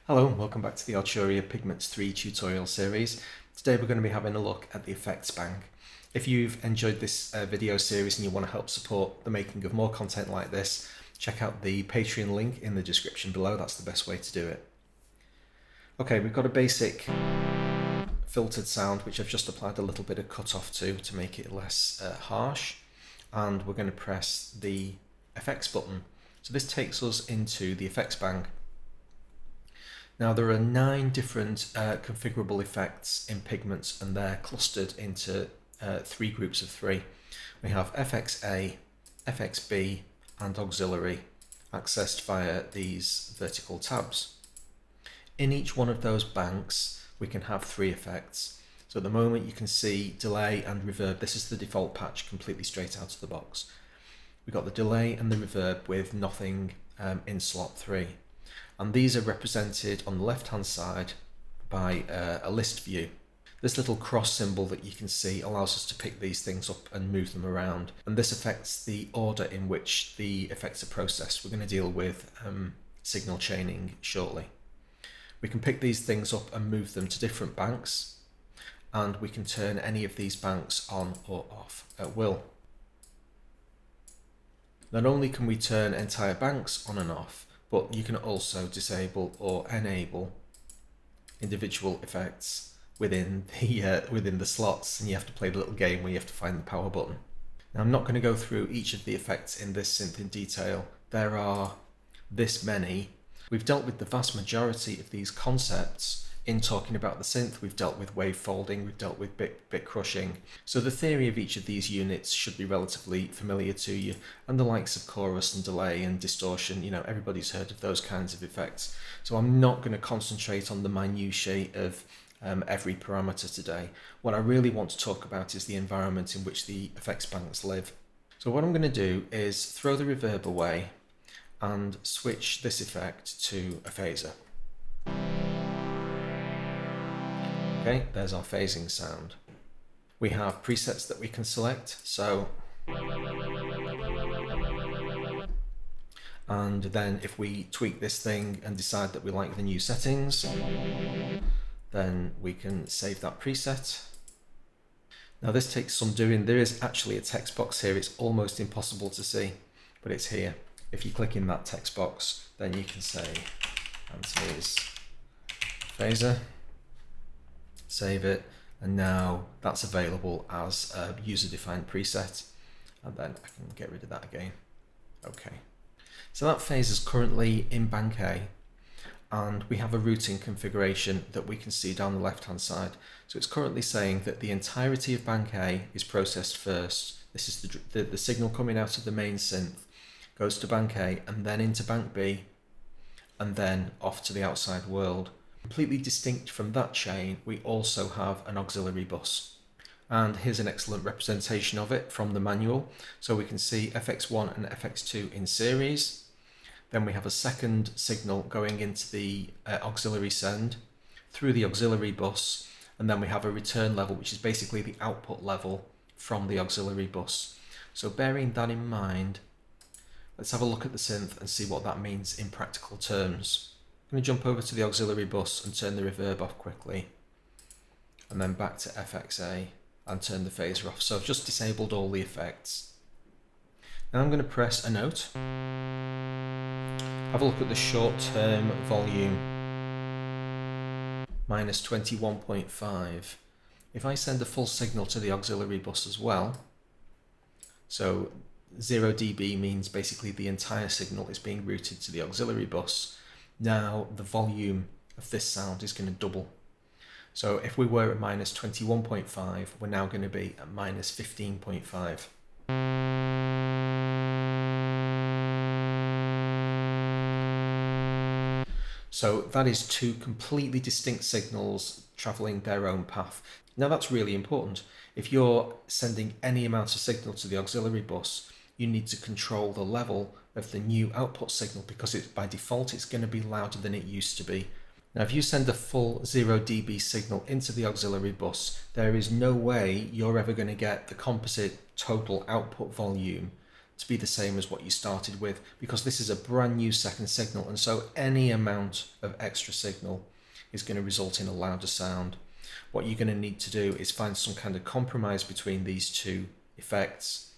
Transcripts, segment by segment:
Hello and welcome back to the Arturia Pigments 3 tutorial series. Today we're going to be having a look at the effects bank. If you've enjoyed this video series and you want to help support the making of more content like this, check out the Patreon link in the description below. That's the best way to do it. Okay, we've got a basic filtered sound which I've just applied a little bit of cutoff to make it less harsh, and we're going to press the effects button. So this takes us into the effects bank. Now there are 9 different configurable effects in Pigments, and they're clustered into 3 groups of 3. We have FXA, FXB and auxiliary, accessed via these vertical tabs. In each one of those banks we can have 3 effects. So at the moment you can see delay and reverb. This is the default patch completely straight out of the box. We've got the delay and the reverb with nothing in slot 3. And these are represented on the left hand side by a list view. This little cross symbol that you can see allows us to pick these things up and move them around, and this affects the order in which the effects are processed. We're going to deal with signal chaining shortly. We can pick these things up and move them to different banks, and we can turn any of these banks on or off at will. Not only can we turn entire banks on and off, but you can also disable or enable individual effects within the slots, and you have to play the little game where you have to find the power button. Now I'm not going to go through each of the effects in this synth in detail. There are this many. We've dealt with the vast majority of these concepts in talking about the synth. We've dealt with wave folding, we've dealt with bit crushing. So the theory of each of these units should be relatively familiar to you, and the likes of chorus and delay and distortion, everybody's heard of those kinds of effects. So I'm not going to concentrate on the minutiae of every parameter today. What I really want to talk about is the environment in which the effects banks live. So what I'm going to do is throw the reverb away and switch this effect to a phaser. Okay, there's our phasing sound. We have presets that we can select, and then if we tweak this thing and decide that we like the new settings, then we can save that preset. Now this takes some doing. There is actually a text box here. It's almost impossible to see, but it's here. If you click in that text box, then you can say Anthony's phaser, save it, and now that's available as a user-defined preset, and then I can get rid of that again. Okay, so that phase is currently in bank A, and we have a routing configuration that we can see down the left hand side. So it's currently saying that the entirety of bank A is processed first. This is the signal coming out of the main synth, goes to bank A and then into bank B, and then off to the outside world. Completely distinct from that chain, we also have an auxiliary bus, and here's an excellent representation of it from the manual. So we can see FX1 and FX2 in series. Then we have a second signal going into the auxiliary send through the auxiliary bus, and then we have a return level, which is basically the output level from the auxiliary bus. So bearing that in mind, let's have a look at the synth and see what that means in practical terms. I'm going to jump over to the auxiliary bus and turn the reverb off quickly, and then back to FXA and turn the phaser off. So I've just disabled all the effects. Now I'm going to press a note. Have a look at the short-term volume, minus 21.5. If I send a full signal to the auxiliary bus as well, so 0 dB means basically the entire signal is being routed to the auxiliary bus. Now the volume of this sound is going to double. So if we were at minus 21.5, we're now going to be at minus 15.5. So that is 2 completely distinct signals traveling their own path. Now that's really important. If you're sending any amount of signal to the auxiliary bus, you need to control the level of the new output signal, because by default it's going to be louder than it used to be. Now if you send a full 0 dB signal into the auxiliary bus, there is no way you're ever going to get the composite total output volume to be the same as what you started with, because this is a brand new second signal, and so any amount of extra signal is going to result in a louder sound. What you're going to need to do is find some kind of compromise between these two effects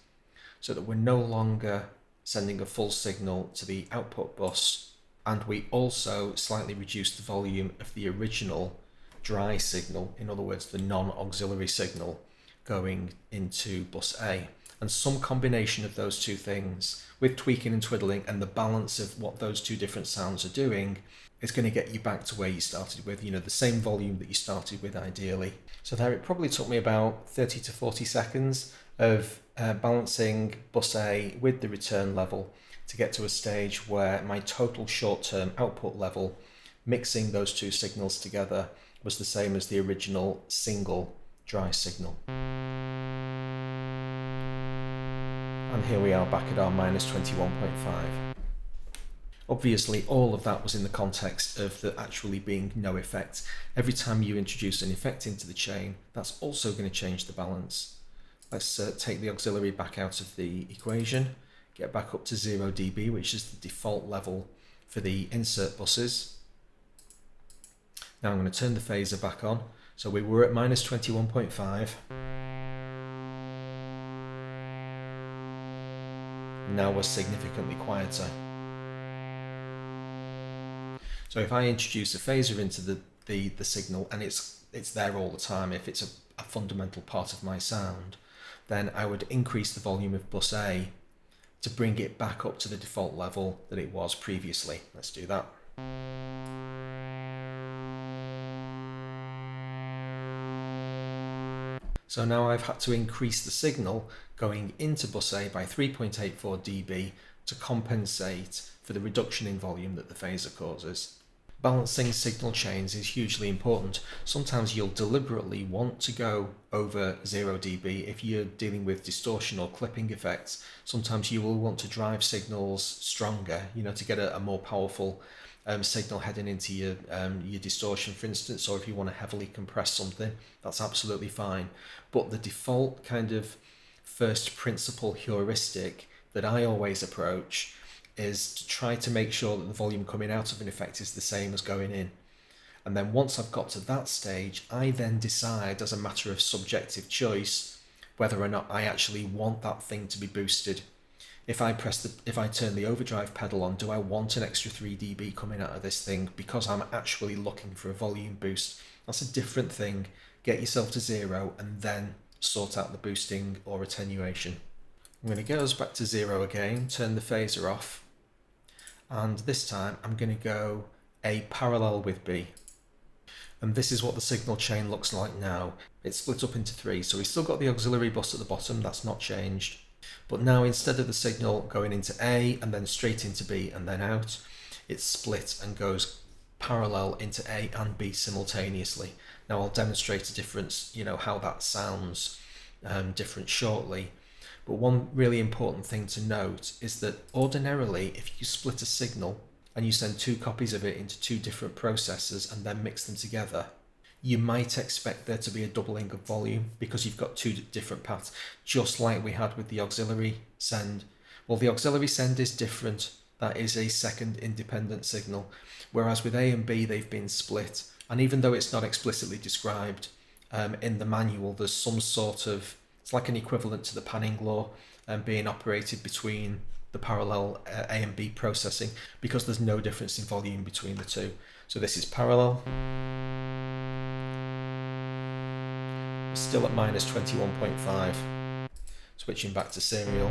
so that we're no longer sending a full signal to the output bus, and we also slightly reduce the volume of the original dry signal, in other words the non-auxiliary signal going into bus A. And some combination of those two things, with tweaking and twiddling and the balance of what those two different sounds are doing, is going to get you back to where you started with, the same volume that you started with ideally. So there, it probably took me about 30 to 40 seconds of balancing bus A with the return level to get to a stage where my total short-term output level, mixing those two signals together, was the same as the original single dry signal. And here we are back at our minus 21.5. Obviously, all of that was in the context of there actually being no effect. Every time you introduce an effect into the chain, that's also going to change the balance. Let's take the auxiliary back out of the equation, get back up to 0 dB, which is the default level for the insert buses. Now I'm going to turn the phaser back on. So we were at minus 21.5. Now we're significantly quieter. So if I introduce a phaser into the signal, and it's there all the time, if it's a fundamental part of my sound, then I would increase the volume of bus A to bring it back up to the default level that it was previously. Let's do that. So now I've had to increase the signal going into bus A by 3.84 dB to compensate for the reduction in volume that the phaser causes. Balancing signal chains is hugely important. Sometimes you'll deliberately want to go over 0 dB if you're dealing with distortion or clipping effects. Sometimes you will want to drive signals stronger, to get a more powerful signal heading into your distortion, for instance, or if you want to heavily compress something, that's absolutely fine. But the default kind of first principle heuristic that I always approach is to try to make sure that the volume coming out of an effect is the same as going in. And then once I've got to that stage, I then decide as a matter of subjective choice whether or not I actually want that thing to be boosted. If I turn the overdrive pedal on, do I want an extra 3 dB coming out of this thing because I'm actually looking for a volume boost? That's a different thing. Get yourself to 0 and then sort out the boosting or attenuation. I'm going to get us back to 0 again, turn the phaser off, and this time I'm going to go A parallel with B. And this is what the signal chain looks like now. It's split up into 3, so we've still got the auxiliary bus at the bottom, that's not changed. But now instead of the signal going into A and then straight into B and then out, it's split and goes parallel into A and B simultaneously. Now I'll demonstrate a difference, how that sounds different shortly. But one really important thing to note is that ordinarily, if you split a signal and you send 2 copies of it into 2 different processors and then mix them together, you might expect there to be a doubling of volume because you've got 2 different paths, just like we had with the auxiliary send. Well, the auxiliary send is different. That is a second independent signal, whereas with A and B, they've been split. And even though it's not explicitly described in the manual, there's some sort of, it's like an equivalent to the panning law being operated between the parallel A and B processing, because there's no difference in volume between the two. So this is parallel. Still at minus 21.5. Switching back to serial.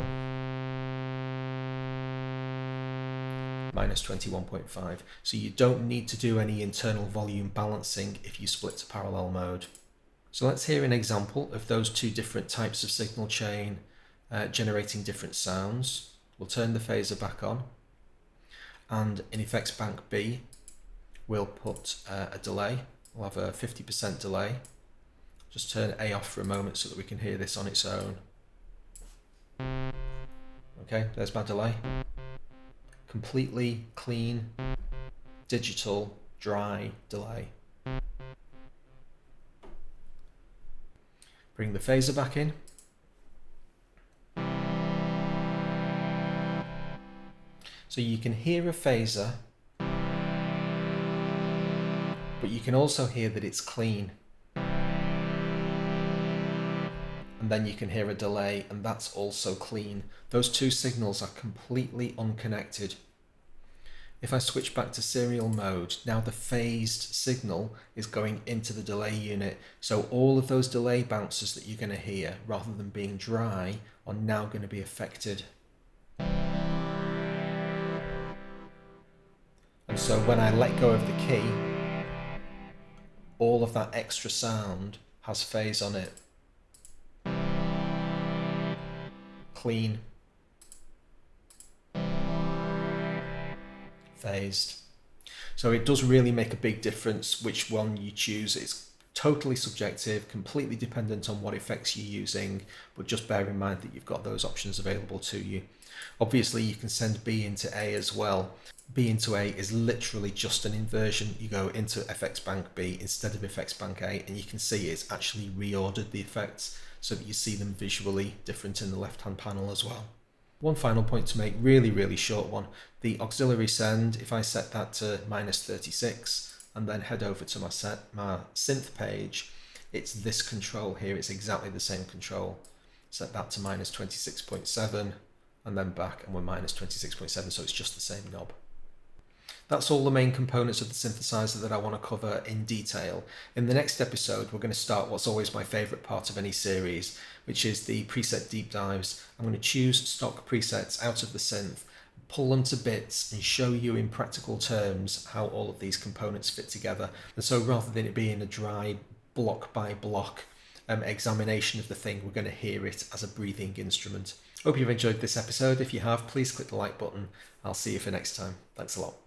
Minus 21.5. So you don't need to do any internal volume balancing if you split to parallel mode. So let's hear an example of those 2 different types of signal chain generating different sounds. We'll turn the phaser back on, and in effects bank B, we'll put a delay. We'll have a 50% delay. Just turn A off for a moment so that we can hear this on its own. Okay, there's my delay. Completely clean, digital, dry delay. Bring the phaser back in. So you can hear a phaser, but you can also hear that it's clean. And then you can hear a delay, and that's also clean. Those two signals are completely unconnected. If I switch back to serial mode, now the phased signal is going into the delay unit. So all of those delay bounces that you're going to hear, rather than being dry, are now going to be affected. And so when I let go of the key, all of that extra sound has phase on it. Clean. Phased. So it does really make a big difference which one you choose. It's totally subjective, completely dependent on what effects you're using, but just bear in mind that you've got those options available to you. Obviously you can send B into A as well. B into A is literally just an inversion. You go into FX Bank B instead of FX Bank A, and you can see it's actually reordered the effects so that you see them visually different in the left hand panel as well. One final point to make, really short one. The auxiliary send, if I set that to -36 and then head over to my synth page, it's this control here. It's exactly the same control. Set that to -26.7 and then back, and we're -26.7, so it's just the same knob. That's all the main components of the synthesizer that I want to cover in detail. In the next episode, we're going to start what's always my favourite part of any series, which is the preset deep dives. I'm going to choose stock presets out of the synth, pull them to bits, and show you in practical terms how all of these components fit together. And so rather than it being a dry block by block examination of the thing, we're going to hear it as a breathing instrument. Hope you've enjoyed this episode. If you have, please click the like button. I'll see you for next time. Thanks a lot.